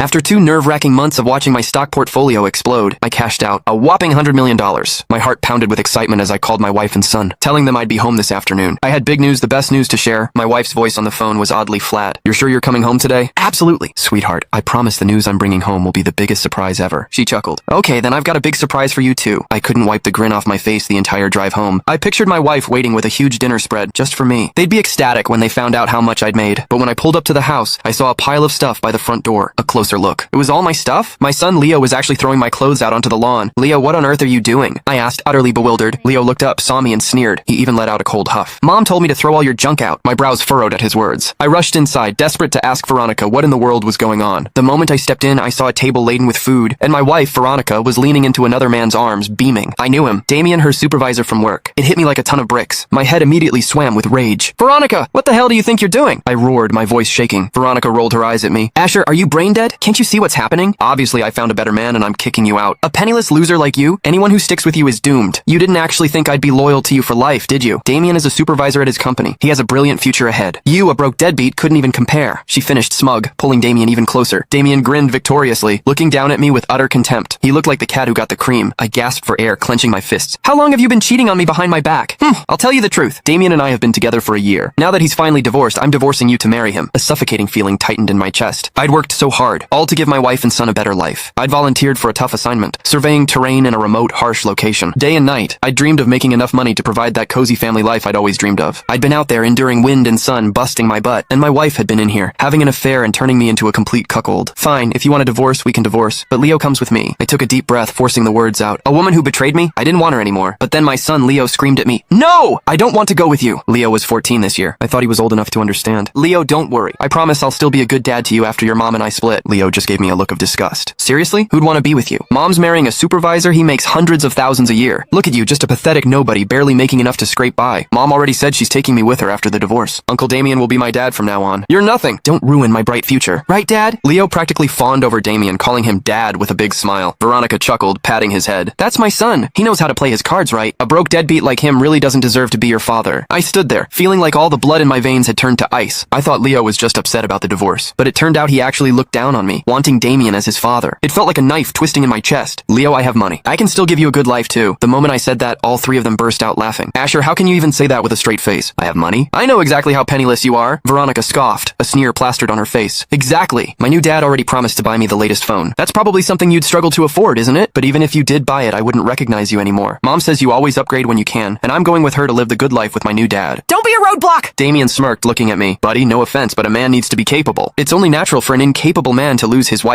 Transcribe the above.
After 2 nerve-wracking months of watching my stock portfolio explode, I cashed out a whopping $100 million. My heart pounded with excitement as I called my wife and son, telling them I'd be home this afternoon. I had big news, the best news to share. My wife's voice on the phone was oddly flat. "You're sure you're coming home today?" "Absolutely." "Sweetheart, I promise the news I'm bringing home will be the biggest surprise ever." She chuckled. "Okay, then I've got a big surprise for you too." I couldn't wipe the grin off my face the entire drive home. I pictured my wife waiting with a huge dinner spread just for me. They'd be ecstatic when they found out how much I'd made. But when I pulled up to the house, I saw a pile of stuff by the front door. A closer look. It was all my stuff? My son Leo was actually throwing my clothes out onto the lawn. "Leo, what on earth are you doing?" I asked, utterly bewildered. Leo looked up, saw me, and sneered. He even let out a cold huff. "Mom told me to throw all your junk out." My brows furrowed at his words. I rushed inside, desperate to ask Veronica what in the world was going on. The moment I stepped in, I saw a table laden with food, and my wife, Veronica, was leaning into another man's arms, beaming. I knew him. Damien, her supervisor from work. It hit me like a ton of bricks. My head immediately swam with rage. "Veronica, what the hell do you think you're doing?" I roared, my voice shaking. Veronica rolled her eyes at me. "Asher, are you brain dead? Can't you see what's happening? Obviously, I found a better man and I'm kicking you out. A penniless loser like you? Anyone who sticks with you is doomed. You didn't actually think I'd be loyal to you for life, did you? Damien is a supervisor at his company. He has a brilliant future ahead. You, a broke deadbeat, couldn't even compare." She finished smug, pulling Damien even closer. Damien grinned victoriously, looking down at me with utter contempt. He looked like the cat who got the cream. I gasped for air, clenching my fists. "How long have you been cheating on me behind my back?" I'll tell you the truth. Damien and I have been together for a year. Now that he's finally divorced, I'm divorcing you to marry him." A suffocating feeling tightened in my chest. I'd worked so hard, all to give my wife and son a better life. I'd volunteered for a tough assignment, surveying terrain in a remote, harsh location. Day and night, I'd dreamed of making enough money to provide that cozy family life I'd always dreamed of. I'd been out there enduring wind and sun, busting my butt, and my wife had been in here, having an affair and turning me into a complete cuckold. "Fine, if you want a divorce, we can divorce, but Leo comes with me." I took a deep breath, forcing the words out. "A woman who betrayed me? I didn't want her anymore." But then my son Leo screamed at me, "No! I don't want to go with you." Leo was 14 this year. I thought he was old enough to understand. "Leo, don't worry. I promise I'll still be a good dad to you after your mom and I split." Leo just gave me a look of disgust. "Seriously? Who'd want to be with you? Mom's marrying a supervisor, he makes hundreds of thousands a year. Look at you, just a pathetic nobody, barely making enough to scrape by. Mom already said she's taking me with her after the divorce. Uncle Damien will be my dad from now on." "You're nothing. Don't ruin my bright future. Right, Dad?" Leo practically fawned over Damien, calling him Dad with a big smile. Veronica chuckled, patting his head. "That's my son. He knows how to play his cards right. A broke deadbeat like him really doesn't deserve to be your father." I stood there, feeling like all the blood in my veins had turned to ice. I thought Leo was just upset about the divorce, but it turned out he actually looked down on me, wanting Damien as his father. It felt like a knife twisting in my chest. "Leo, I have money. I can still give you a good life too." The moment I said that, all three of them burst out laughing. "Asher, how can you even say that with a straight face?" "I have money? I know exactly how penniless you are." Veronica scoffed, a sneer plastered on her face. "Exactly. My new dad already promised to buy me the latest phone. That's probably something you'd struggle to afford, isn't it? But even if you did buy it, I wouldn't recognize you anymore. Mom says you always upgrade when you can, and I'm going with her to live the good life with my new dad." Don't be a roadblock! Damien smirked, looking at me. "Buddy, no offense, but a man needs to be capable. It's only natural for an incapable man to lose his wife